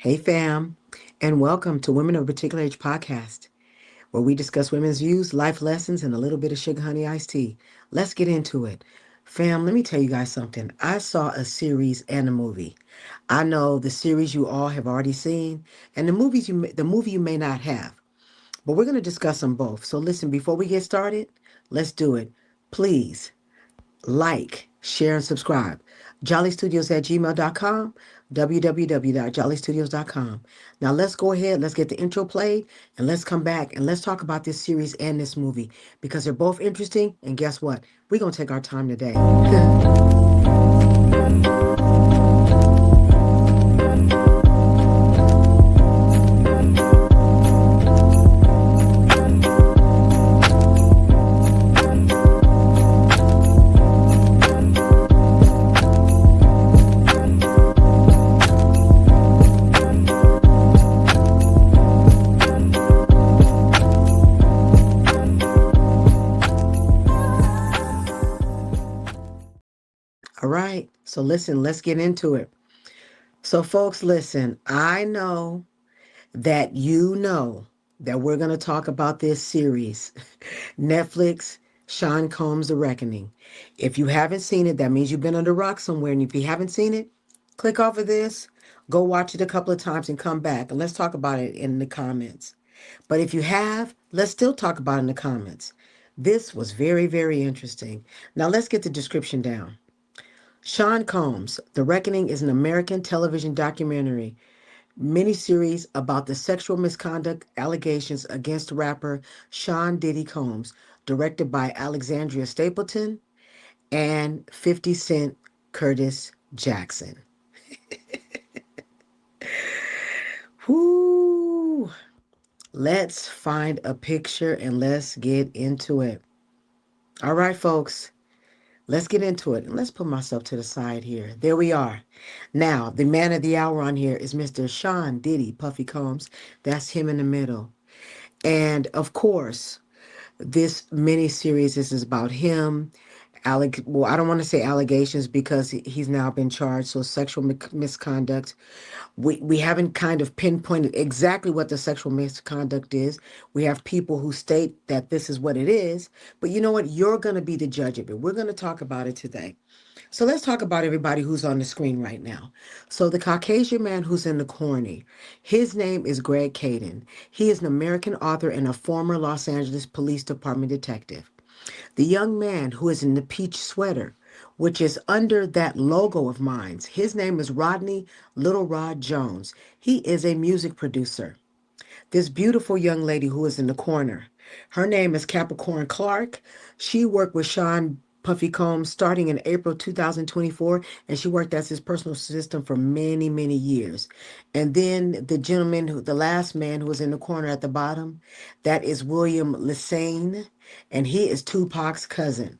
Hey, fam, and welcome to Women of a Particular Age podcast, where we discuss women's views, life lessons, and a little bit of sugar honey iced tea. Let's get into it. Fam, let me tell you guys something. I saw a series and a movie. I know the series you all have already seen, and the movie you may not have, but we're going to discuss them both. So listen, before we get started, let's do it. Please like, share, and subscribe. JollyStudios@gmail.com, www.jollystudios.com. Now let's go ahead, let's get the intro played, and let's come back and let's talk about this series and this movie because they're both interesting. And guess what? We're going to take our time today. All right. So listen, let's get into it. So, folks, listen, I know that you know that we're going to talk about this series, Netflix, Sean Combs' The Reckoning. If you haven't seen it, that means you've been under a rock somewhere. And if you haven't seen it, click off of this, go watch it a couple of times and come back and let's talk about it in the comments. But if you have, let's still talk about it in the comments. This was very, very interesting. Now let's get the description down. Sean Combs, The Reckoning is an American television documentary miniseries about the sexual misconduct allegations against rapper Sean Diddy Combs, directed by Alexandria Stapleton and 50 Cent Curtis Jackson. Whoo! Let's find a picture and let's get into it. All right, folks. Let's get into it. And let's put myself to the side here. There we are. Now, the man of the hour on here is Mr. Sean Diddy Puffy Combs. That's him in the middle. And of course, this mini series is about him. Well, I don't want to say allegations because he's now been charged. So sexual misconduct. We haven't kind of pinpointed exactly what the sexual misconduct is. We have people who state that this is what it is. But you know what? You're going to be the judge of it. We're going to talk about it today. So let's talk about everybody who's on the screen right now. So the Caucasian man who's in the corner, his name is Greg Caden. He is an American author and a former Los Angeles Police Department detective. The young man who is in the peach sweater, which is under that logo of mine, his name is Rodney Little Rod Jones. He is a music producer. This beautiful young lady who is in the corner, her name is Capricorn Clark. She worked with Sean Puffy Combs starting in April 2024, and she worked as his personal assistant for many, many years. And then the gentleman, the last man who was in the corner at the bottom, that is William Lesane, and he is Tupac's cousin.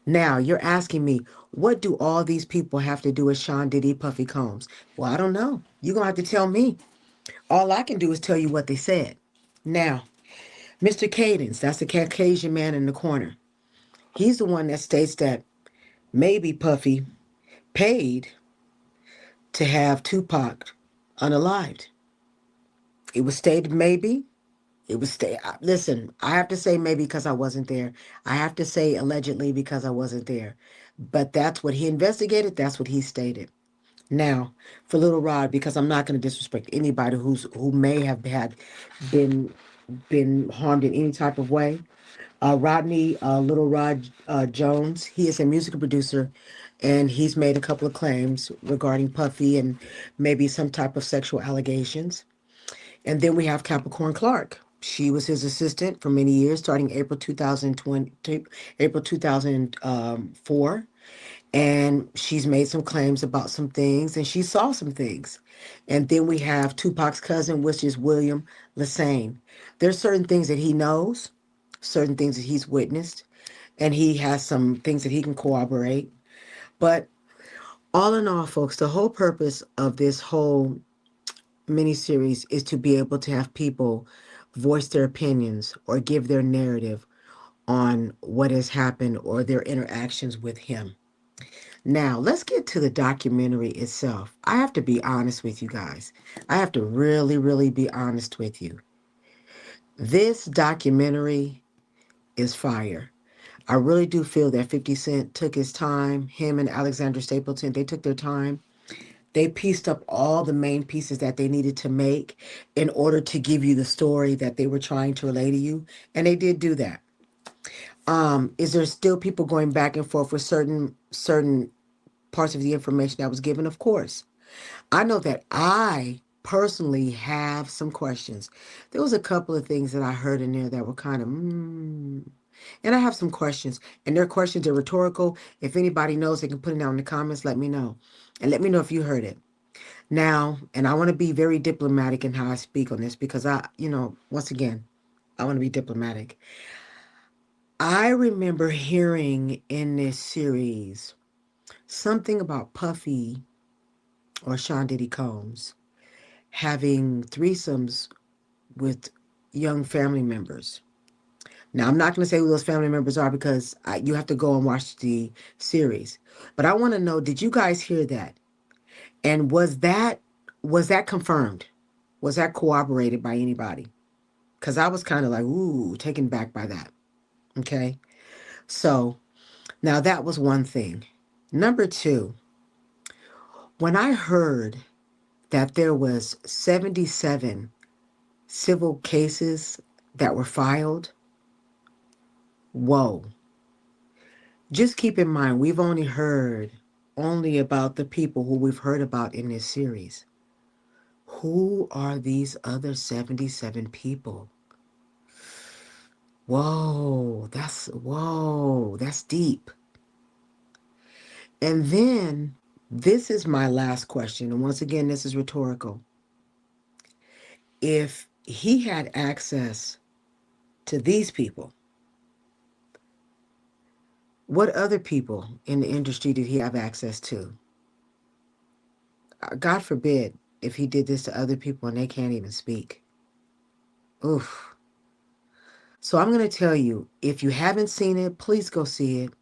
Now, you're asking me, what do all these people have to do with Sean Diddy Puffy Combs? Well, I don't know. You're going to have to tell me. All I can do is tell you what they said. Now, Mr. Cadence, that's the Caucasian man in the corner. He's the one that states that maybe Puffy paid to have Tupac unalived. It was stated maybe. Listen, I have to say maybe because I wasn't there. I have to say allegedly because I wasn't there. But that's what he investigated. That's what he stated. Now, for Little Rod, because I'm not going to disrespect anybody who may have been been harmed in any type of way. Rodney Little Rod Jones, he is a music producer, and he's made a couple of claims regarding Puffy and maybe some type of sexual allegations. And then we have Capricorn Clark. She was his assistant for many years, starting April 2020, April 2004. And she's made some claims about some things, and she saw some things. And then we have Tupac's cousin, which is William Lesane. There's certain things that he knows, certain things that he's witnessed, and he has some things that he can corroborate. But all in all, folks, the whole purpose of this whole miniseries is to be able to have people voice their opinions or give their narrative on what has happened or their interactions with him. Now, let's get to the documentary itself. I have to be honest with you guys. I have to really, really be honest with you. This documentary is fire. I really do feel that 50 Cent took his time. Him and Alexander Stapleton, they took their time. They pieced up all the main pieces that they needed to make in order to give you the story that they were trying to relay to you. And they did do that. Is there still people going back and forth with certain parts of the information that was given? Of course. I know that I personally have some questions. There was a couple of things that I heard in there that were kind of, and I have some questions. And their questions are rhetorical. If anybody knows, they can put it down in the comments. Let me know. And let me know if you heard it. Now, and I want to be very diplomatic in how I speak on this because once again, I want to be diplomatic. I remember hearing in this series something about Puffy or Sean Diddy Combs having threesomes with young family members. Now, I'm not going to say who those family members are because you have to go and watch the series. But I want to know, did you guys hear that? And was that confirmed? Was that corroborated by anybody? Because I was kind of like, ooh, taken back by that. Okay. So now that was one thing. Number two, when I heard that there was 77 civil cases that were filed, whoa. Just keep in mind, we've only heard only about the people who we've heard about in this series. Who are these other 77 people? That's deep. And then this is my last question. And once again, this is rhetorical. If he had access to these people, what other people in the industry did he have access to? God forbid if he did this to other people and they can't even speak. Oof. So I'm going to tell you, if you haven't seen it, please go see it.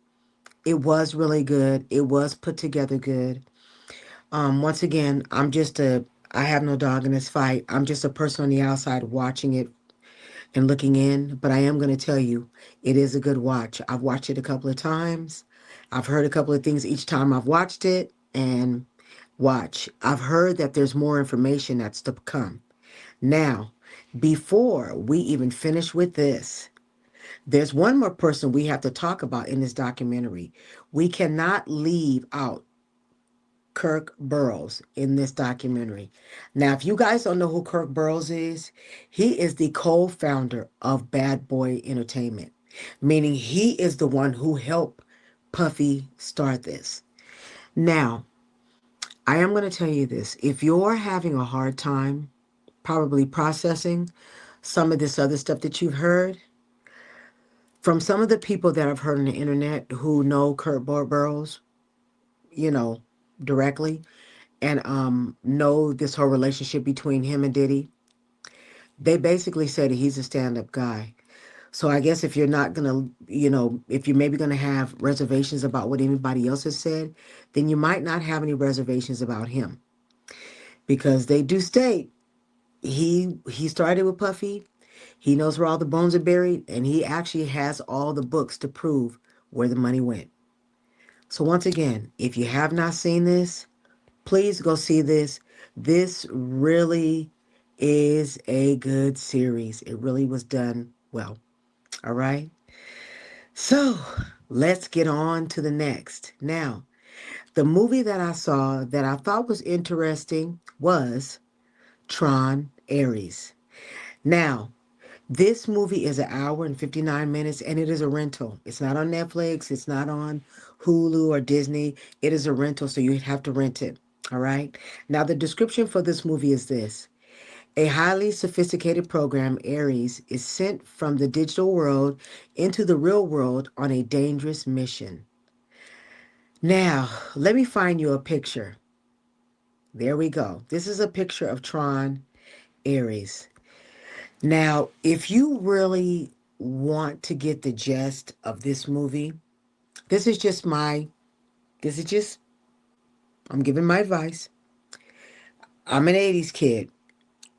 It was really good. It was put together good. Once again, I have no dog in this fight. I'm just a person on the outside watching it and looking in, but I am going to tell you, it is a good watch. I've watched it a couple of times. I've heard a couple of things each time I've watched it, and I've heard that there's more information that's to come. Now, before we even finish with this, there's one more person we have to talk about in this documentary. We cannot leave out Kirk Burroughs in this documentary. Now, if you guys don't know who Kirk Burroughs is, he is the co-founder of Bad Boy Entertainment, meaning he is the one who helped Puffy start this. Now, I am going to tell you this. If you're having a hard time probably processing some of this other stuff that you've heard, from some of the people that I've heard on the internet who know Kirk Burroughs, you know, directly, and know this whole relationship between him and Diddy, they basically said he's a stand-up guy. So I guess if you're not gonna, if you're maybe gonna have reservations about what anybody else has said, then you might not have any reservations about him, because they do state he started with Puffy. He knows where all the bones are buried, and he actually has all the books to prove where the money went. So once again, if you have not seen this, please go see this. This really is a good series. It really was done well. All right. So let's get on to the next. Now, the movie that I saw that I thought was interesting was Tron Ares. Now, this movie is an hour and 59 minutes, and it is a rental. It's not on Netflix. It's not on Hulu or Disney. It is a rental, so you have to rent it. All right. Now, the description for this movie is this. A highly sophisticated program, Ares, is sent from the digital world into the real world on a dangerous mission. Now, let me find you a picture. There we go. This is a picture of Tron Ares. Now, if you really want to get the gist of this movie, this is just my This is just, I'm giving my advice. I'm an 80s kid.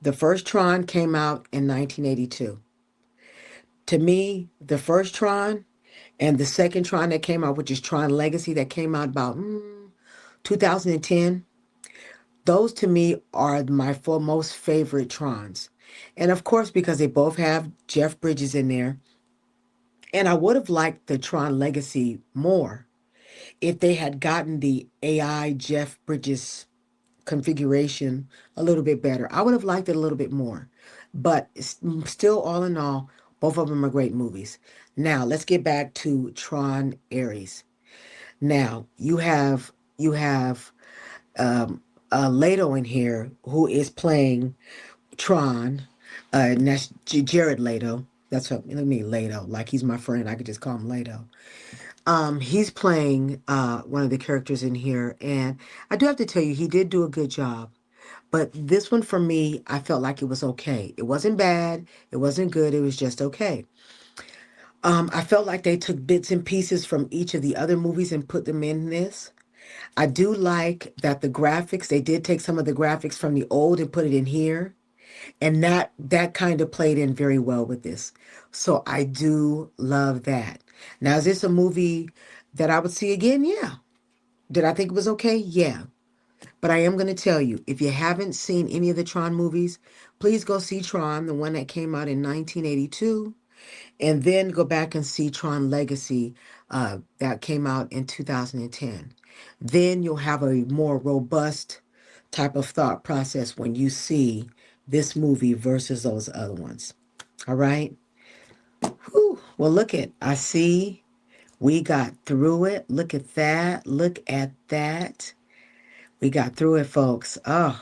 The first Tron came out in 1982. To me, the first Tron and the second Tron that came out, which is Tron Legacy, that came out about 2010, those to me are my four most favorite Trons. And of course, because they both have Jeff Bridges in there. And I would have liked the Tron Legacy more if they had gotten the AI Jeff Bridges configuration a little bit better. I would have liked it a little bit more. But still, all in all, both of them are great movies. Now, let's get back to Tron Ares. Now, you have Leto in here who is playing Tron, and that's Jared Leto. That's what I mean, Leto. Like he's my friend. I could just call him Leto. He's playing one of the characters in here, and I do have to tell you, he did do a good job. But this one for me, I felt like it was okay. It wasn't bad. It wasn't good. It was just okay. I felt like they took bits and pieces from each of the other movies and put them in this. I do like that the graphics, they did take some of the graphics from the old and put it in here. And that kind of played in very well with this. So I do love that. Now, is this a movie that I would see again? Yeah. Did I think it was okay? Yeah. But I am going to tell you, if you haven't seen any of the Tron movies, please go see Tron, the one that came out in 1982, and then go back and see Tron Legacy that came out in 2010. Then you'll have a more robust type of thought process when you see this movie versus those other ones. All right? Whew. Well, I see we got through it. Look at that. Look at that. We got through it, folks. Oh,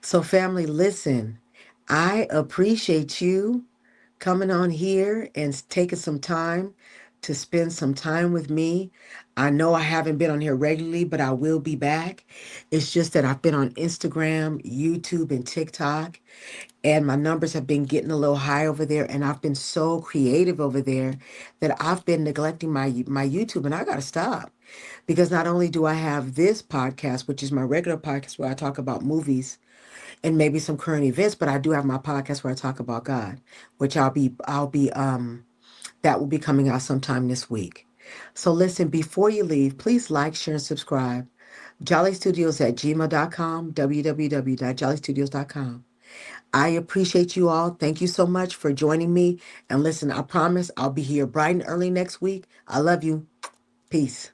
so family, listen, I appreciate you coming on here and taking some time to spend some time with me. I know I haven't been on here regularly, but I will be back. It's just that I've been on Instagram, YouTube, and TikTok, and my numbers have been getting a little high over there, and I've been so creative over there that I've been neglecting my YouTube, and I got to stop. Because not only do I have this podcast, which is my regular podcast where I talk about movies and maybe some current events, but I do have my podcast where I talk about God, which that will be coming out sometime this week. So listen, before you leave, please like, share, and subscribe. JollyStudios@gmail.com, www.jollystudios.com. I appreciate you all. Thank you so much for joining me. And listen, I promise I'll be here bright and early next week. I love you. Peace.